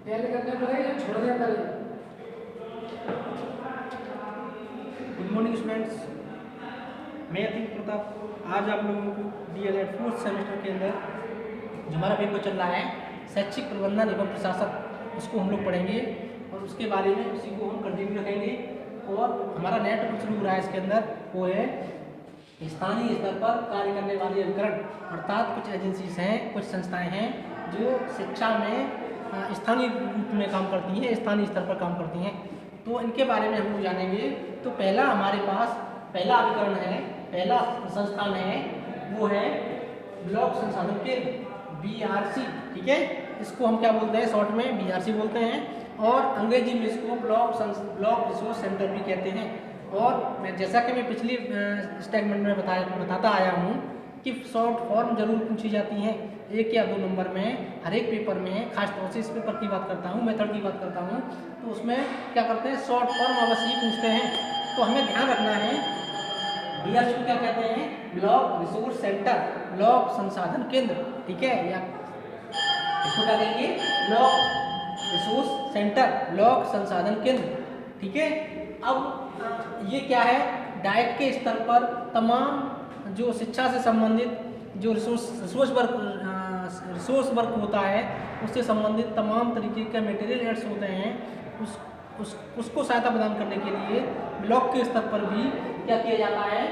तैयारी करने पर या छोड़ने पर? गुड मॉर्निंग स्टूडेंट्स, मैं अतीक प्रताप आज आप लोगों को डीएलएड फोर्थ सेमेस्टर के अंदर जो हमारा पेपर चल रहा है शैक्षिक प्रबंधन एवं प्रशासक, उसको हम लोग पढ़ेंगे और उसके बारे में उसी को हम कंटिन्यू रखेंगे। और हमारा नया टॉपिक शुरू हो रहा है इसके अंदर, वो है स्थानीय स्तर पर कार्य करने वाले अभिकरण, अर्थात कुछ एजेंसीज हैं, कुछ संस्थाएं हैं जो शिक्षा में स्थानीय रूप में काम करती हैं, स्थानीय स्तर पर काम करती हैं। तो इनके बारे में हम लोग जानेंगे। तो पहला हमारे पास पहला अभिकरण है, पहला संस्थान है, वो है ब्लॉक संसाधन केंद्र, BRC। ठीक है, इसको हम क्या बोलते हैं, शॉर्ट में BRC बोलते हैं और अंग्रेजी में इसको ब्लॉक रिसोर्स सेंटर भी कहते हैं। और मैं जैसा कि मैं पिछली स्टेटमेंट में बताता आया हूँ कि शॉर्ट फॉर्म जरूर पूछी जाती हैं 1 या 2 नंबर में हर एक पेपर में। खासतौर से इस पेपर की बात करता हूँ, मेथड की बात करता हूँ, तो उसमें क्या करते हैं, शॉर्ट फॉर्म अवश्य पूछते हैं। तो हमें ध्यान रखना है BRC को क्या कहते हैं, ब्लॉक रिसोर्स सेंटर, ब्लॉक संसाधन केंद्र। ठीक है, या इसको क्या कहेंगे, ब्लॉक रिसोर्स सेंटर, ब्लॉक संसाधन केंद्र। ठीक है, अब ये क्या है, डाइट के स्तर पर तमाम जो शिक्षा से संबंधित जो रिसोर्स वर्क होता है, उससे संबंधित तमाम तरीके के मटेरियल एड्स होते हैं, उसको सहायता प्रदान करने के लिए ब्लॉक के स्तर पर भी क्या किया जाता है,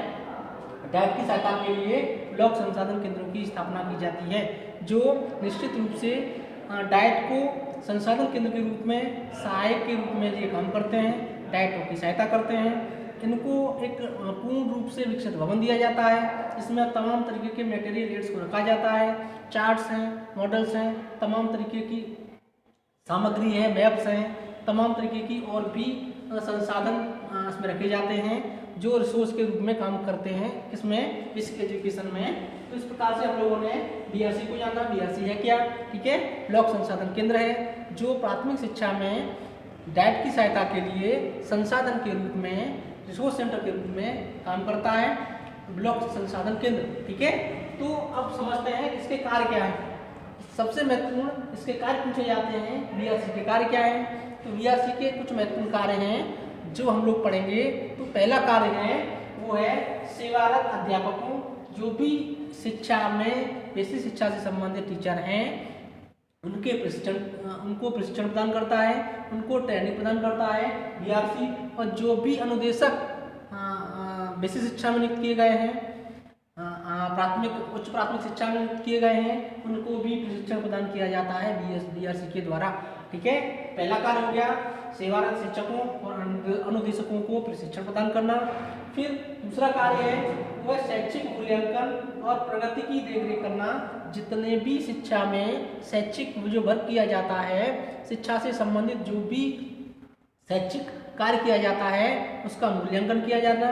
डाइट की सहायता के लिए ब्लॉक संसाधन केंद्रों की स्थापना की जाती है, जो निश्चित रूप से डाइट को संसाधन केंद्र के रूप में सहायक के रूप में ये काम करते हैं, डाइटों की सहायता करते हैं। इनको एक पूर्ण रूप से विकसित भवन दिया जाता है, इसमें तमाम तरीके के मटेरियल एड्स को रखा जाता है, चार्ट्स हैं, मॉडल्स हैं, तमाम तरीके की सामग्री है, मैप्स हैं, तमाम तरीके की और भी संसाधन इसमें रखे जाते हैं जो रिसोर्स के रूप में काम करते हैं, इसमें बेसिक एजुकेशन में। तो इस प्रकार से हम लोगों ने BRC को जाना। BRC है क्या, ठीक है, ब्लॉक संसाधन केंद्र है जो प्राथमिक शिक्षा में डाइट की सहायता के लिए संसाधन के रूप में, रिसोर्स सेंटर के रूप में काम करता है, ब्लॉक संसाधन केंद्र। ठीक है, तो अब समझते हैं इसके कार्य क्या है। सबसे महत्वपूर्ण इसके कार्य पूछे जाते हैं, BRC के कार्य क्या है। तो BRC के कुछ महत्वपूर्ण कार्य हैं जो हम लोग पढ़ेंगे। तो पहला कार्य है वो है सेवारत अध्यापकों, जो भी शिक्षा में बेसिक शिक्षा से संबंधित टीचर हैं उनको प्रशिक्षण प्रदान करता है, उनको ट्रेनिंग प्रदान करता है BRC। और जो भी अनुदेशक बेसिक शिक्षा में नियुक्त किए गए हैं, उच्च प्राथमिक शिक्षा में नियुक्त किए गए हैं, उनको भी प्रशिक्षण प्रदान किया जाता है BRC के द्वारा। ठीक है, पहला कार्य हो गया सेवारत शिक्षकों और अनुदेशकों को प्रशिक्षण प्रदान करना। फिर दूसरा कार्य है वह शैक्षिक मूल्यांकन और प्रगति की देखरेख करना। जितने भी शिक्षा में शैक्षिक जो वर्क किया जाता है, शिक्षा से संबंधित जो भी शैक्षिक कार्य किया जाता है, उसका मूल्यांकन किया जाता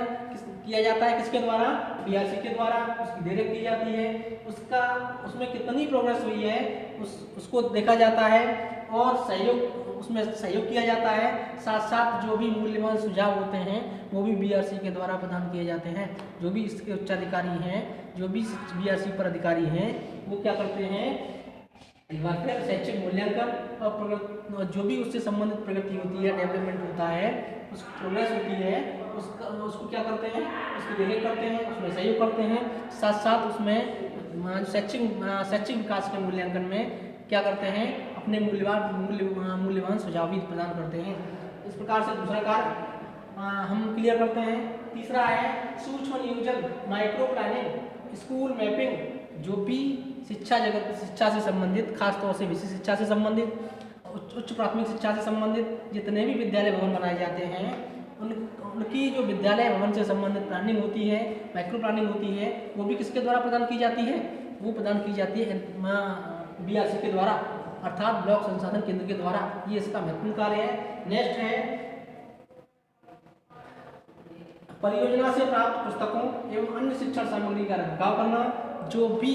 है किसके द्वारा, BRC के द्वारा। उसकी देखरेख की जाती है, उसमें कितनी प्रोग्रेस हुई है उसको देखा जाता है और उसमें सहयोग किया जाता है। साथ साथ जो भी मूल्यवान सुझाव होते हैं वो भी BRC के द्वारा प्रदान किए जाते हैं। जो भी इसके उच्चाधिकारी हैं, जो भी BRC पर अधिकारी हैं, वो क्या करते हैं, एक बार फिर शैक्षिक मूल्यांकन और जो भी उससे संबंधित प्रगति होती है, डेवलपमेंट होता है, उस प्रोग्रेस होती है, उसको क्या करते हैं, उसकी देखरेख करते हैं, उसमें सहयोग करते हैं। साथ साथ उसमें शैक्षिक विकास के मूल्यांकन में क्या करते हैं, अपने मूल्यवान सुझाव भी प्रदान करते हैं। इस प्रकार से दूसरा कार्य हम क्लियर करते हैं। तीसरा है सूक्ष्म नियोजन, माइक्रो प्लानिंग, स्कूल मैपिंग। जो भी शिक्षा से संबंधित, खासतौर से विशेष शिक्षा से संबंधित, उच्च प्राथमिक शिक्षा से संबंधित जितने भी विद्यालय भवन बनाए जाते हैं, उनकी जो विद्यालय भवन से संबंधित प्लानिंग होती है, माइक्रो प्लानिंग होती है, वो भी किसके द्वारा प्रदान की जाती है, वो प्रदान की जाती है BRC के द्वारा, अर्थात ब्लॉक संसाधन केंद्र के द्वारा। ये इसका महत्वपूर्ण कार्य है। नेक्स्ट है परियोजना से प्राप्त पुस्तकों एवं अन्य शिक्षण सामग्री का रखरखाव करना। जो भी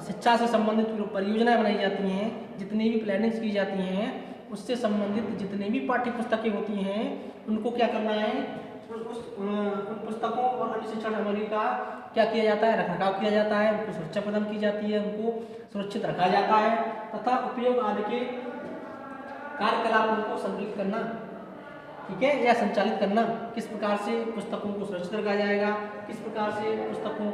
शिक्षा से संबंधित परियोजनाएं बनाई जाती हैं, जितनी भी प्लानिंग्स की जाती हैं, उससे संबंधित जितनी भी पाठ्य पुस्तकें होती हैं, उनको क्या करना है, उन पुस्तकों और अन्य शिक्षण सामग्री का क्या किया जाता है, रखरखाव किया जाता है, उनको सुरक्षा प्रदान की जाती है, उनको सुरक्षित रखा जाता है तथा उपयोग आदि के कार्यकलापों को संकलित करना, ठीक है, या संचालित करना। किस प्रकार से पुस्तकों को सुरक्षित रखा जाएगा, किस प्रकार से पुस्तकों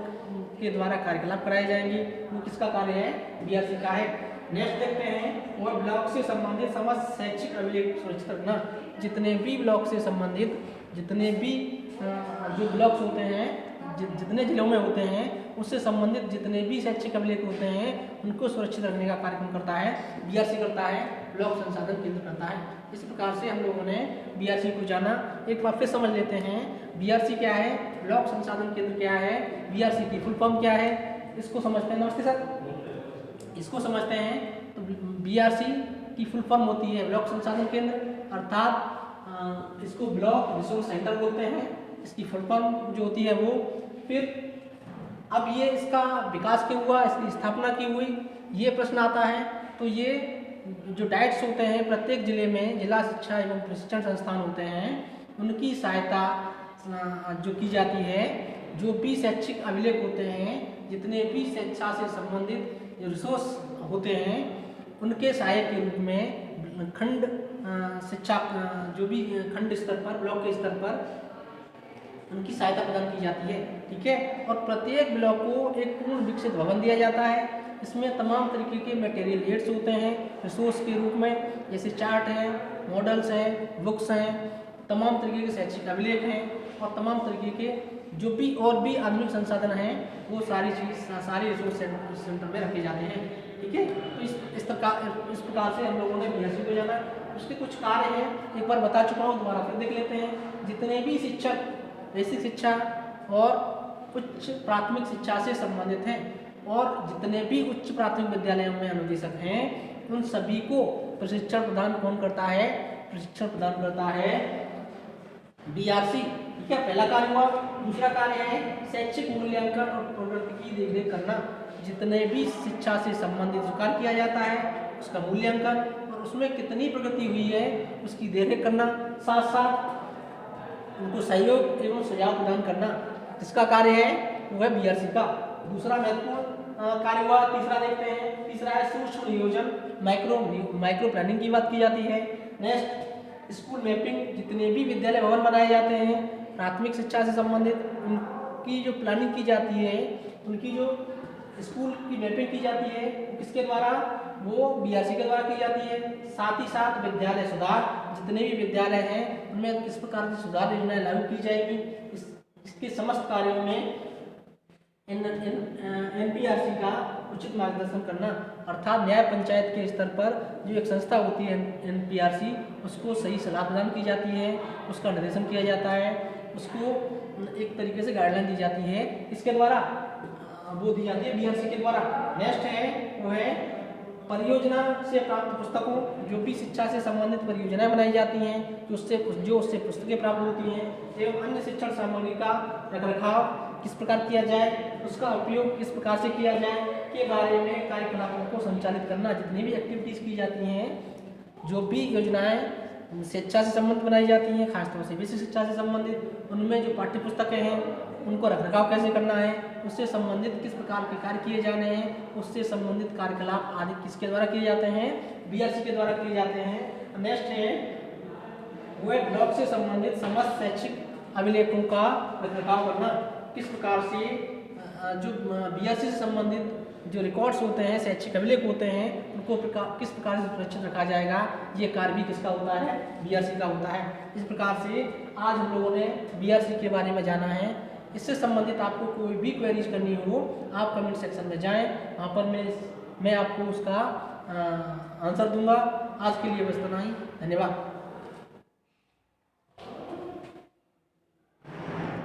के द्वारा कार्यकलाप कराए जाएंगे, वो किसका कार्य है, बीआरसी का है। नेक्स्ट देखते हैं, वह ब्लॉक से संबंधित समस्त शैक्षिक अभिलेख सुरक्षित रखना। जितने भी ब्लॉक से संबंधित, जितने भी जो ब्लॉक्स होते हैं, जितने जिलों में होते हैं, उससे संबंधित जितने भी शैक्षिक अभिलेख होते हैं, उनको सुरक्षित रखने का कार्यक्रम करता है बीआरसी, करता है ब्लॉक संसाधन केंद्र करता है। इस प्रकार से हम लोगों ने बीआरसी को जाना। एक बार फिर समझ लेते हैं, बीआरसी क्या है, ब्लॉक संसाधन केंद्र क्या है, बीआरसी की फुल फॉर्म क्या है, इसको समझते हैं। नमस्ते सर, इसको समझते हैं। तो बीआरसी की फुल फॉर्म होती है ब्लॉक संसाधन केंद्र, अर्थात इसको ब्लॉक रिसोर्स सेंटर बोलते हैं, इसकी फुल फॉर्म जो होती है वो। फिर अब ये इसका विकास क्यों हुआ, इसकी स्थापना क्यों हुई, ये प्रश्न आता है। तो ये जो डाइट्स होते हैं प्रत्येक जिले में, जिला शिक्षा एवं प्रशिक्षण संस्थान होते हैं, उनकी सहायता जो की जाती है, जो भी शैक्षिक अभिलेख होते हैं, जितने भी शिक्षा से संबंधित रिसोर्स होते हैं, उनके सहायक के रूप में खंड शिक्षा, जो भी खंड स्तर पर, ब्लॉक के स्तर पर उनकी सहायता प्रदान की जाती है, ठीक है। और प्रत्येक ब्लॉक को एक पूर्ण विकसित भवन दिया जाता है। इसमें तमाम तरीके के मटेरियल एड्स होते हैं रिसोर्स के रूप में, जैसे चार्ट हैं, मॉडल्स हैं, बुक्स हैं, तमाम तरीके के शैक्षिक अभिलेख हैं, और तमाम तरीके के जो भी और भी आधुनिक संसाधन हैं, वो सारी रिसोर्स सेंटर में रखे जाते हैं, ठीक है। तो इस प्रकार से हम लोगों ने बीआरसी को जाना। उसके कुछ कार्य हैं, एक बार बता चुका हूँ, दोबारा फिर देख लेते हैं। जितने भी शिक्षक बेसिक शिक्षा और उच्च प्राथमिक शिक्षा से संबंधित हैं, और जितने भी उच्च प्राथमिक विद्यालयों में अनुदेशक हैं, उन सभी को प्रशिक्षण प्रदान कौन करता है, प्रशिक्षण प्रदान करता है बीआरसी, ठीक है। पहला कार्य हुआ। दूसरा कार्य है शैक्षिक मूल्यांकन और प्रगति की देखरेख करना। जितने भी शिक्षा से संबंधित जो कार्य किया जाता है, उसका मूल्यांकन और उसमें कितनी प्रगति हुई है, उसकी देखरेख करना, साथ साथ उनको सहयोग एवं सुझाव प्रदान करना, इसका कार्य है वो है बीआरसी का। दूसरा महत्वपूर्ण कार्य हुआ। तीसरा देखते हैं, तीसरा है सूक्ष्म नियोजन, माइक्रो प्लानिंग की बात की जाती है। नेक्स्ट स्कूल मैपिंग, जितने भी विद्यालय भवन बनाए जाते हैं प्राथमिक शिक्षा से संबंधित, उनकी जो प्लानिंग की जाती है, उनकी जो स्कूल की मैपिंग की जाती है, किसके द्वारा, वो बीआरसी के द्वारा की जाती है। साथ ही साथ विद्यालय सुधार, जितने भी विद्यालय हैं उनमें किस प्रकार की सुधार योजनाएं लागू की जाएगी, इसके समस्त कार्यों में एनपीआरसी का उचित मार्गदर्शन करना। अर्थात न्याय पंचायत के स्तर पर जो एक संस्था होती है एनपीआरसी, उसको सही सलाह प्रदान की जाती है, उसका निर्देशन किया जाता है, उसको एक तरीके से गाइडलाइन दी जाती है, इसके द्वारा वो दी जाती है बीआरसी के द्वारा। नेक्स्ट है वो है परियोजना से प्राप्त पुस्तकों, जो भी शिक्षा से संबंधित परियोजनाएं बनाई जाती हैं, जो उससे पुस्तकें प्राप्त होती हैं, एवं अन्य शिक्षण सामग्री का रखरखाव किस प्रकार किया जाए, उसका उपयोग किस प्रकार से किया जाए के बारे में कार्यकलापों को संचालित करना। जितनी भी एक्टिविटीज़ की जाती हैं, जो भी योजनाएं शिक्षा से संबंधित बनाई जाती हैं, खासतौर से बेसिक शिक्षा से संबंधित, उनमें जो पाठ्य पुस्तकें हैं उनको रखरखाव कैसे करना है, उससे संबंधित किस प्रकार के कार्य किए जाने हैं, उससे संबंधित कार्यकलाप आदि किसके द्वारा किए जाते हैं, बीआरसी के द्वारा किए जाते हैं। नेक्स्ट है वो ब्लॉक से संबंधित समस्त शैक्षिक अभिलेखों का रखरखाव करना। किस प्रकार से जो बीआरसी से संबंधित जो रिकॉर्ड्स होते हैं, शैक्षिक अभिलेख होते हैं, उनको किस प्रकार से सुरक्षित रखा जाएगा, ये कार्य भी किसका होता है, बीआरसी का होता है। इस प्रकार से आज हम लोगों ने बीआरसी के बारे में जाना है। इससे संबंधित आपको कोई भी क्वेरीज करनी हो, आप कमेंट सेक्शन में जाएं, वहाँ पर मैं आपको उसका आंसर दूंगा। आज के लिए बस इतना ही, धन्यवाद।